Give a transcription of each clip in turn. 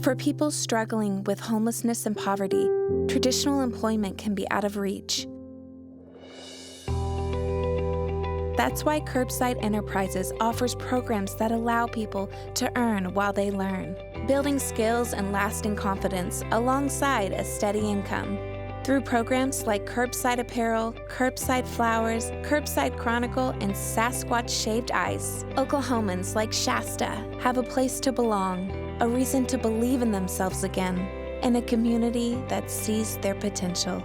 For people struggling with homelessness and poverty, traditional employment can be out of reach. That's why Curbside Enterprises offers programs that allow people to earn while they learn, building skills and lasting confidence alongside a steady income. Through programs like Curbside Apparel, Curbside Flowers, Curbside Chronicle, and Sasquatch Shaved Ice, Oklahomans like Shasta have a place to belong, a reason to believe in themselves again, and a community that sees their potential.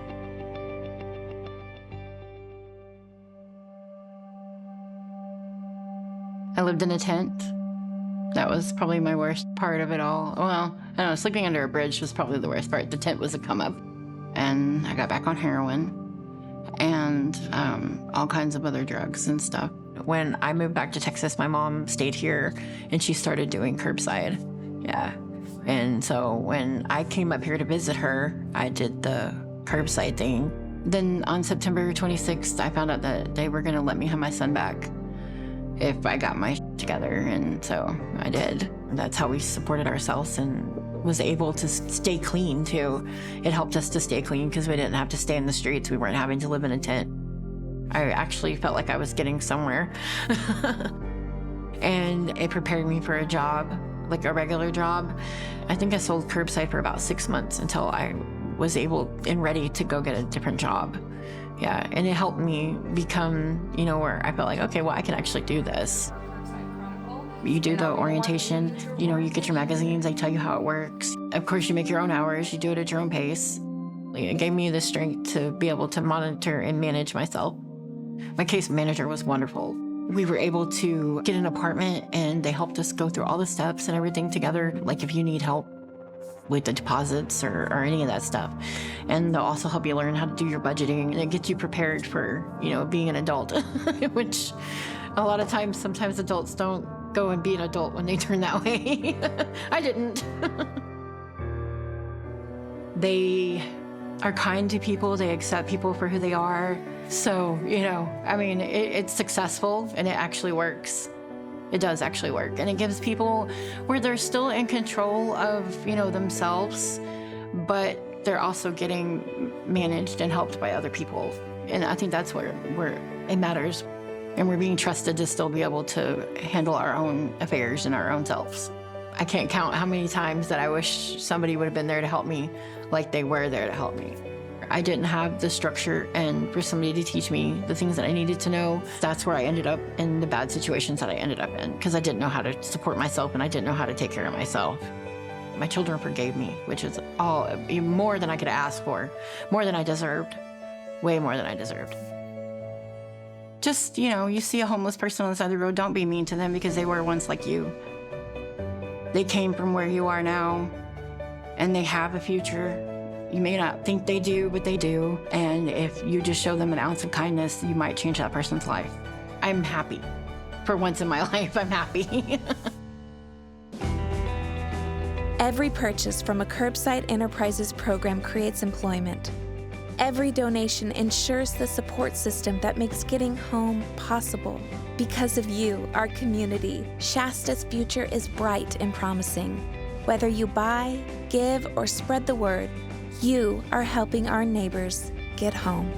I lived in a tent. That was probably my worst part of it all. Well, I don't know, sleeping under a bridge was probably the worst part. The tent was a come up. And I got back on heroin and all kinds of other drugs and stuff. When I moved back to Texas, my mom stayed here and she started doing curbside. Yeah. And so when I came up here to visit her, I did the curbside thing. Then on September 26th, I found out that they were going to let me have my son back if I got my shit together, and so I did. That's how we supported ourselves and was able to stay clean too. It helped us to stay clean because we didn't have to stay in the streets. We weren't having to live in a tent. I actually felt like I was getting somewhere. And it prepared me for a job, like a regular job. I think I sold curbside for about 6 months until I was able and ready to go get a different job. Yeah, and it helped me become, where I felt like, okay, well, I can actually do this. You do the orientation, you get your magazines, they tell you how it works. Of course, you make your own hours, you do it at your own pace. It gave me the strength to be able to monitor and manage myself. My case manager was wonderful. We were able to get an apartment and they helped us go through all the steps and everything together. Like if you need help with the deposits or any of that stuff. And they'll also help you learn how to do your budgeting and it gets you prepared for, being an adult, which a lot of times, sometimes adults don't go and be an adult when they turn that way. I didn't. They are kind to people. They accept people for who they are. So, it's successful and it actually works. It does actually work. And it gives people where they're still in control of, themselves, but they're also getting managed and helped by other people. And I think that's where it matters. And we're being trusted to still be able to handle our own affairs and our own selves. I can't count how many times that I wish somebody would have been there to help me like they were there to help me. I didn't have the structure and for somebody to teach me the things that I needed to know. That's where I ended up in the bad situations that I ended up in because I didn't know how to support myself and I didn't know how to take care of myself. My children forgave me, which is all more than I could ask for, more than I deserved, way more than I deserved. Just, you see a homeless person on the side of the road, don't be mean to them because they were once like you. They came from where you are now and they have a future. You may not think they do, but they do. And if you just show them an ounce of kindness, you might change that person's life. I'm happy. For once in my life, I'm happy. Every purchase from a Curbside Enterprises program creates employment. Every donation ensures the support system that makes getting home possible. Because of you, our community, Shasta's future is bright and promising. Whether you buy, give, or spread the word, you are helping our neighbors get home.